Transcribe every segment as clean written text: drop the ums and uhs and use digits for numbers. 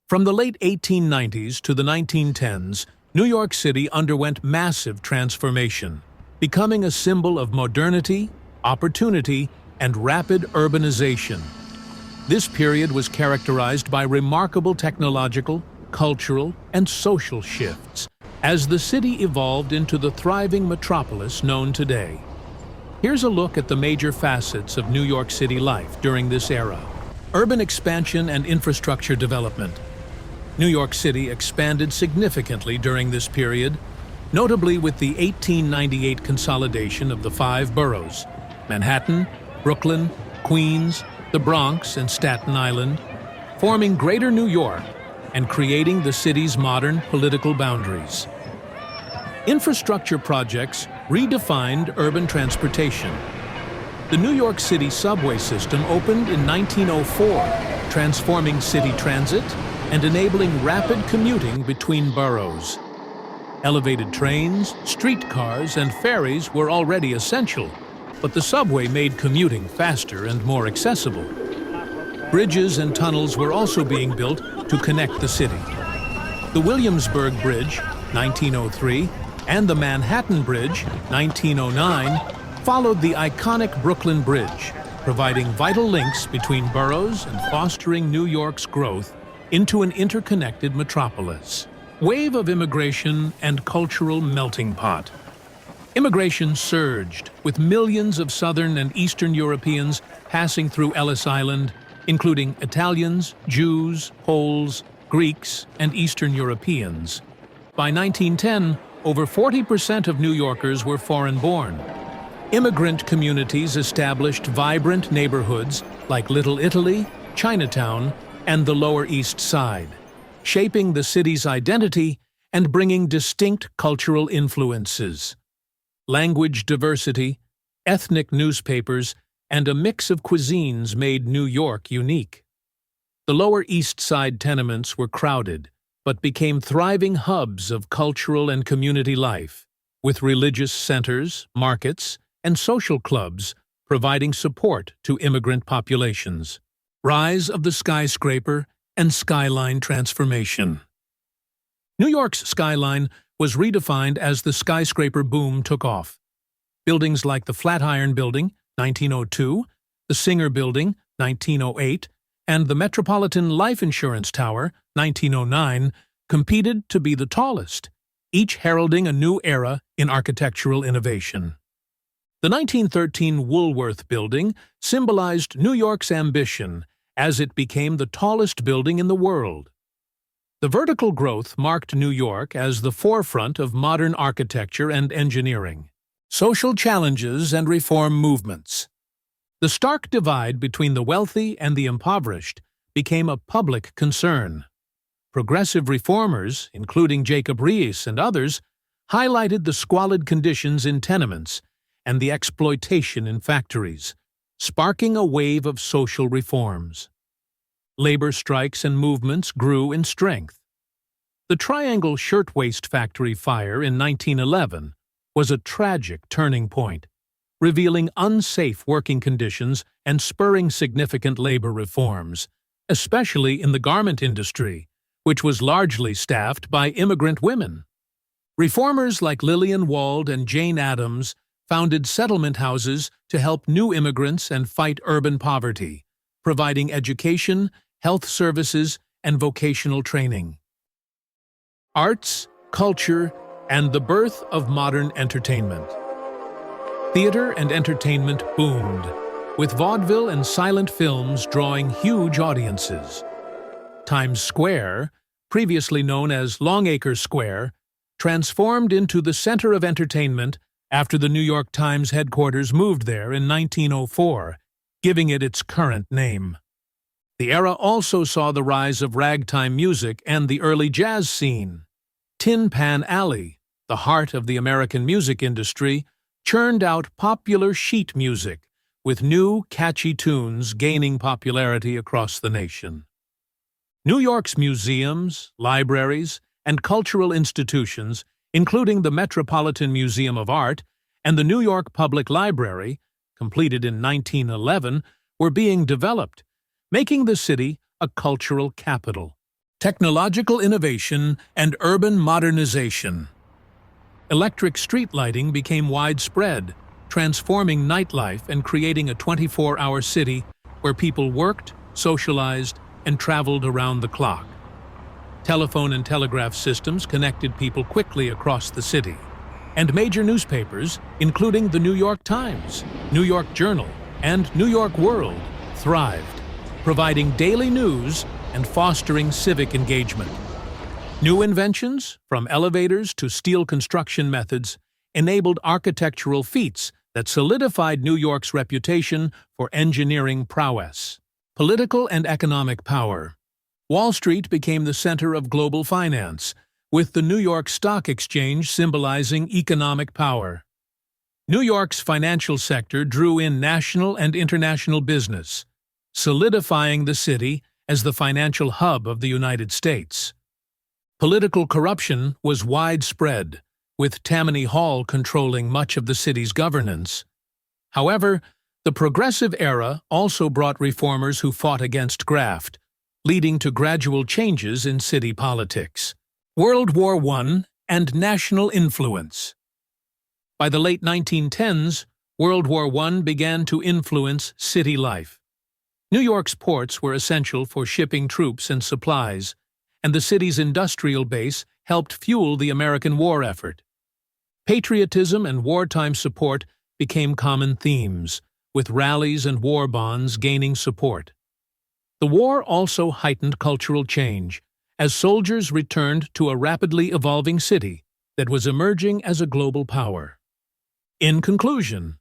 From the late 1890s to the 1910s, New York City underwent massive transformation, becoming a symbol of modernity, opportunity, and rapid urbanization. This period was characterized by remarkable technological, cultural, and social shifts, as the city evolved into the thriving metropolis known today. Here's a look at the major facets of New York City life during this era. Urban expansion and infrastructure development. New York City expanded significantly during this period, notably with the 1898 consolidation of the 5 boroughs: Manhattan, Brooklyn, Queens, the Bronx, and Staten Island, forming Greater New York and creating the city's modern political boundaries. Infrastructure projects redefined urban transportation. The New York City subway system opened in 1904, transforming city transit and enabling rapid commuting between boroughs. Elevated trains, streetcars, and ferries were already essential, but the subway made commuting faster and more accessible. Bridges and tunnels were also being built to connect the city. The Williamsburg Bridge, 1903, and the Manhattan Bridge, 1909, followed the iconic Brooklyn Bridge, providing vital links between boroughs and fostering New York's growth into an interconnected metropolis. Wave of immigration and cultural melting pot. Immigration surged, with millions of Southern and Eastern Europeans passing through Ellis Island, including Italians, Jews, Poles, Greeks, and Eastern Europeans. By 1910, over 40% of New Yorkers were foreign-born. Immigrant communities established vibrant neighborhoods like Little Italy, Chinatown, and the Lower East Side, shaping the city's identity and bringing distinct cultural influences. Language diversity, ethnic newspapers, and a mix of cuisines made New York unique. The Lower East Side tenements were crowded, but became thriving hubs of cultural and community life, with religious centers, markets, and social clubs providing support to immigrant populations. Rise of the skyscraper and skyline transformation. New York's skyline was redefined as the skyscraper boom took off. Buildings like the Flatiron Building, 1902, the Singer Building, 1908, and the Metropolitan Life Insurance Tower, 1909, competed to be the tallest, each heralding a new era in architectural innovation. The 1913 Woolworth Building symbolized New York's ambition as it became the tallest building in the world. The vertical growth marked New York as the forefront of modern architecture and engineering. Social challenges and reform movements. The stark divide between the wealthy and the impoverished became a public concern. Progressive reformers, including Jacob Riis and others, highlighted the squalid conditions in tenements and the exploitation in factories, sparking a wave of social reforms. Labor strikes and movements grew in strength. The Triangle Shirtwaist Factory fire in 1911 was a tragic turning point, revealing unsafe working conditions and spurring significant labor reforms, especially in the garment industry, which was largely staffed by immigrant women. Reformers like Lillian Wald and Jane Addams founded settlement houses to help new immigrants and fight urban poverty, providing education, health services, and vocational training. Arts, culture, and the birth of modern entertainment. Theater and entertainment boomed, with vaudeville and silent films drawing huge audiences. Times Square, previously known as Longacre Square, transformed into the center of entertainment after the New York Times headquarters moved there in 1904, giving it its current name. The era also saw the rise of ragtime music and the early jazz scene. Tin Pan Alley, the heart of the American music industry, churned out popular sheet music, with new, catchy tunes gaining popularity across the nation. New York's museums, libraries, and cultural institutions, including the Metropolitan Museum of Art and the New York Public Library, completed in 1911, were being developed, making the city a cultural capital. Technological innovation and urban modernization. Electric street lighting became widespread, transforming nightlife and creating a 24-hour city where people worked, socialized, and traveled around the clock. Telephone and telegraph systems connected people quickly across the city, and major newspapers, including the New York Times, New York Journal, and New York World, thrived, providing daily news and fostering civic engagement. New inventions, from elevators to steel construction methods, enabled architectural feats that solidified New York's reputation for engineering prowess. Political and economic power. Wall Street became the center of global finance, with the New York Stock Exchange symbolizing economic power. New York's financial sector drew in national and international business, solidifying the city as the financial hub of the United States. Political corruption was widespread, with Tammany Hall controlling much of the city's governance. However, the Progressive era also brought reformers who fought against graft, leading to gradual changes in city politics. World War I and national influence. By the late 1910s, World War I began to influence city life. New York's ports were essential for shipping troops and supplies, and the city's industrial base helped fuel the American war effort. Patriotism and wartime support became common themes, with rallies and war bonds gaining support. The war also heightened cultural change, as soldiers returned to a rapidly evolving city that was emerging as a global power. In conclusion,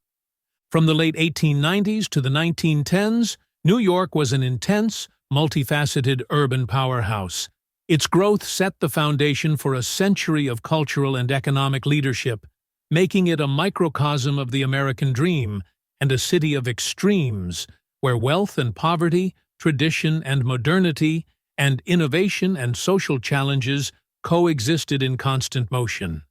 from the late 1890s to the 1910s, New York was an intense, multifaceted urban powerhouse. Its growth set the foundation for a century of cultural and economic leadership, making it a microcosm of the American dream and a city of extremes, where wealth and poverty, tradition and modernity, and innovation and social challenges coexisted in constant motion.